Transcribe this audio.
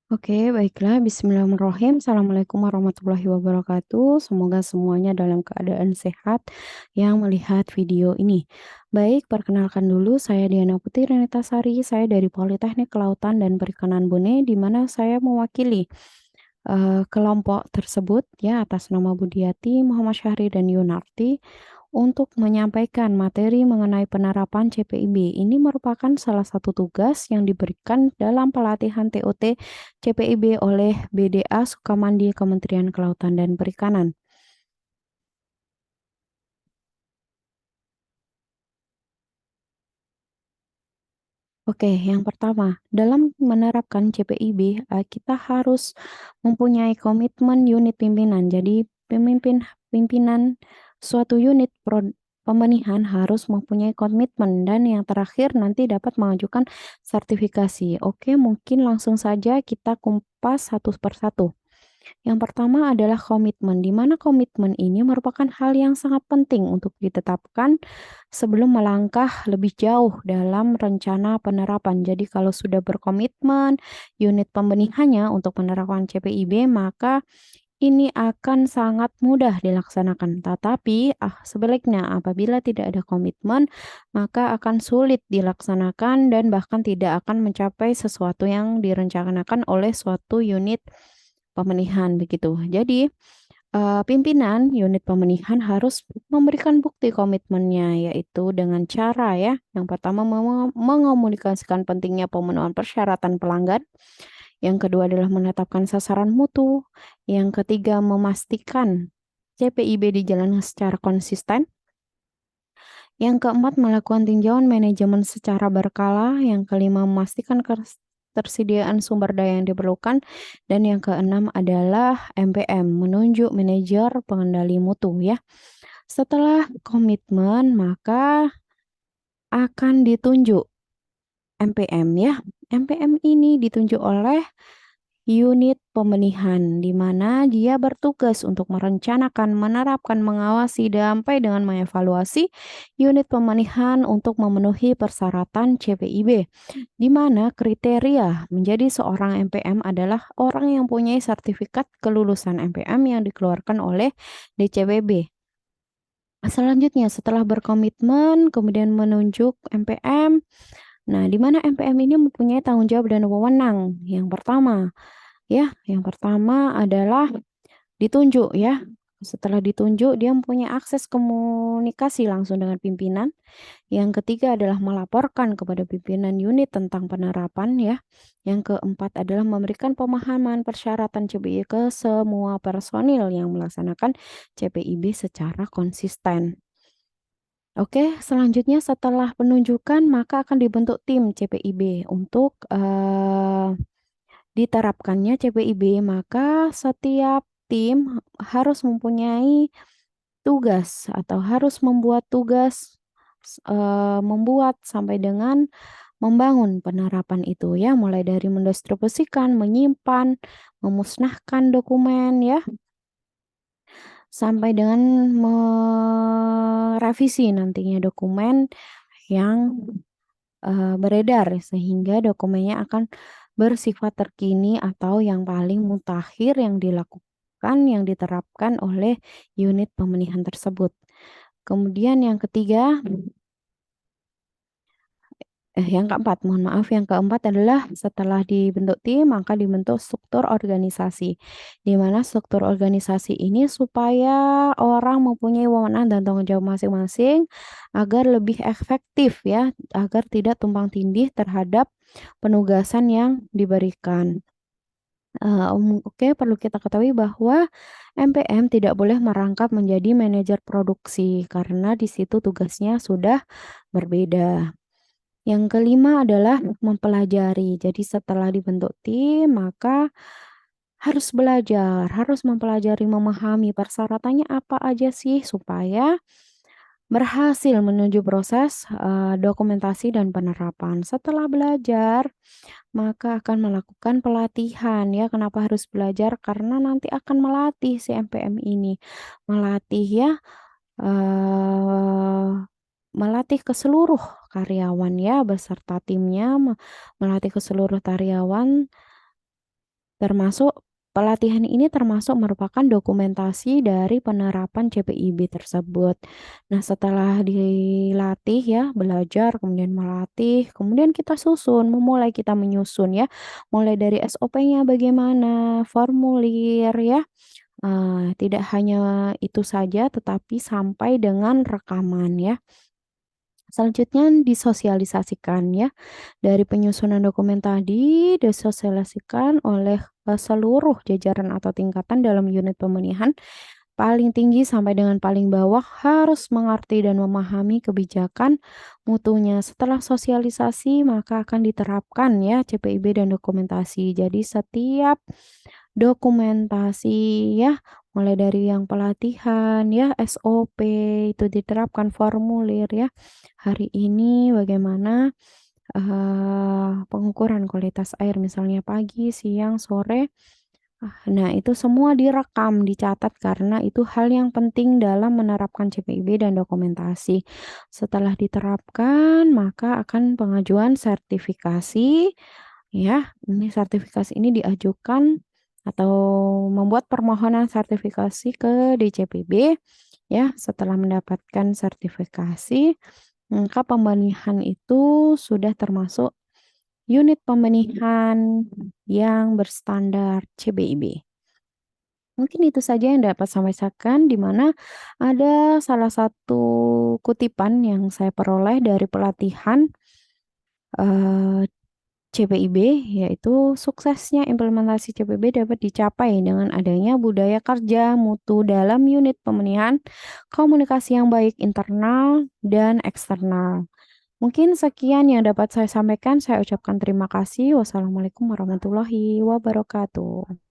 Oke, baiklah. Bismillahirrahmanirrahim. Assalamualaikum warahmatullahi wabarakatuh. Semoga semuanya dalam keadaan sehat yang melihat video ini. Baik, perkenalkan dulu saya Diana Putri Renitasari. Saya dari Politeknik Kelautan dan Perikanan Bone, di mana saya mewakili kelompok tersebut ya atas nama Budiati, Muhammad Syahri, dan Yunarti untuk menyampaikan materi mengenai penerapan CPIB. Ini merupakan salah satu tugas yang diberikan dalam pelatihan TOT CPIB oleh BDA Sukamandi Kementerian Kelautan dan Perikanan. Oke, yang pertama, dalam menerapkan CPIB, kita harus mempunyai komitmen unit pimpinan. Jadi, pimpinan suatu unit pembenihan harus mempunyai komitmen dan yang terakhir nanti dapat mengajukan sertifikasi. Oke, mungkin langsung saja kita kumpas satu persatu. Yang pertama adalah komitmen, di mana komitmen ini merupakan hal yang sangat penting untuk ditetapkan sebelum melangkah lebih jauh dalam rencana penerapan. Jadi kalau sudah berkomitmen unit pembenihannya untuk penerapan CPIB, maka ini akan sangat mudah dilaksanakan. Tetapi, sebaliknya apabila tidak ada komitmen, maka akan sulit dilaksanakan dan bahkan tidak akan mencapai sesuatu yang direncanakan oleh suatu unit pemenihan begitu. Jadi, pimpinan unit pemenihan harus memberikan bukti komitmennya, yaitu dengan cara ya, yang pertama mengomunikasikan pentingnya pemenuhan persyaratan pelanggan, yang kedua adalah menetapkan sasaran mutu, yang ketiga memastikan CPIB dijalankan secara konsisten, yang keempat melakukan tinjauan manajemen secara berkala, yang kelima memastikan ketersediaan sumber daya yang diperlukan, dan yang keenam adalah MPM, menunjuk manajer pengendali mutu ya. Setelah komitmen, maka akan ditunjuk MPM ya. MPM ini ditunjuk oleh unit pembenihan, di mana dia bertugas untuk merencanakan, menerapkan, mengawasi, sampai dengan mengevaluasi unit pembenihan untuk memenuhi persyaratan CPIB, di mana kriteria menjadi seorang MPM adalah orang yang punya sertifikat kelulusan MPM yang dikeluarkan oleh DCPB. Selanjutnya, setelah berkomitmen, kemudian menunjuk MPM. Nah, di mana MPM ini mempunyai tanggung jawab dan wewenang. Yang pertama adalah ditunjuk ya. Setelah ditunjuk, dia mempunyai akses komunikasi langsung dengan pimpinan. Yang ketiga adalah melaporkan kepada pimpinan unit tentang penerapan ya. Yang keempat adalah memberikan pemahaman persyaratan CPI ke semua personil yang melaksanakan CPIB secara konsisten. Oke, selanjutnya setelah penunjukan maka akan dibentuk tim CPIB untuk diterapkannya CPIB, maka setiap tim harus mempunyai tugas atau harus membuat tugas, membuat sampai dengan membangun penerapan itu ya, mulai dari mendistribusikan, menyimpan, memusnahkan dokumen ya, sampai dengan merevisi nantinya dokumen yang beredar sehingga dokumennya akan bersifat terkini atau yang paling mutakhir yang dilakukan, yang diterapkan oleh unit pemilihan tersebut. Kemudian yang ketiga, yang keempat, mohon maaf, yang keempat adalah setelah dibentuk tim, maka dibentuk struktur organisasi. Di mana struktur organisasi ini supaya orang mempunyai wewenang dan tanggung jawab masing-masing agar lebih efektif ya, agar tidak tumpang tindih terhadap penugasan yang diberikan. Oke, perlu kita ketahui bahwa MPM tidak boleh merangkap menjadi manajer produksi karena di situ tugasnya sudah berbeda. Yang kelima adalah mempelajari. Jadi setelah dibentuk tim, maka harus belajar, harus mempelajari, memahami persyaratannya apa aja sih supaya berhasil menuju proses dokumentasi dan penerapan. Setelah belajar, maka akan melakukan pelatihan ya. Kenapa harus belajar? Karena nanti akan melatih si MPM ini. Melatih ya, eee, melatih ke seluruh karyawan ya beserta timnya, melatih ke seluruh karyawan Termasuk pelatihan ini termasuk merupakan dokumentasi dari penerapan CPIB tersebut. Nah, setelah dilatih ya, belajar, kemudian melatih, kemudian kita susun, memulai kita menyusun ya, mulai dari SOP-nya bagaimana, formulir ya, tidak hanya itu saja tetapi sampai dengan rekaman ya. Selanjutnya disosialisasikan ya. Dari penyusunan dokumen tadi disosialisasikan oleh seluruh jajaran atau tingkatan dalam unit pemilihan, paling tinggi sampai dengan paling bawah harus mengerti dan memahami kebijakan mutunya. Setelah sosialisasi maka akan diterapkan ya CPIB dan dokumentasi. Jadi setiap dokumentasi ya, mulai dari yang pelatihan ya, SOP itu diterapkan, formulir ya. Hari ini bagaimana pengukuran kualitas air misalnya pagi, siang, sore. Nah itu semua direkam, dicatat karena itu hal yang penting dalam menerapkan CPIB dan dokumentasi. Setelah diterapkan, maka akan pengajuan sertifikasi ya. Ini sertifikasi ini diajukan atau membuat permohonan sertifikasi ke DCPB ya. Setelah mendapatkan sertifikasi, maka pembenihan itu sudah termasuk unit pembenihan yang berstandar CBIB. Mungkin itu saja yang dapat saya sampaikan, di mana ada salah satu kutipan yang saya peroleh dari pelatihan CPIB, yaitu suksesnya implementasi CPIB dapat dicapai dengan adanya budaya kerja mutu dalam unit pembenihan, komunikasi yang baik internal dan eksternal. Mungkin sekian yang dapat saya sampaikan. Saya ucapkan terima kasih. Wassalamualaikum warahmatullahi wabarakatuh.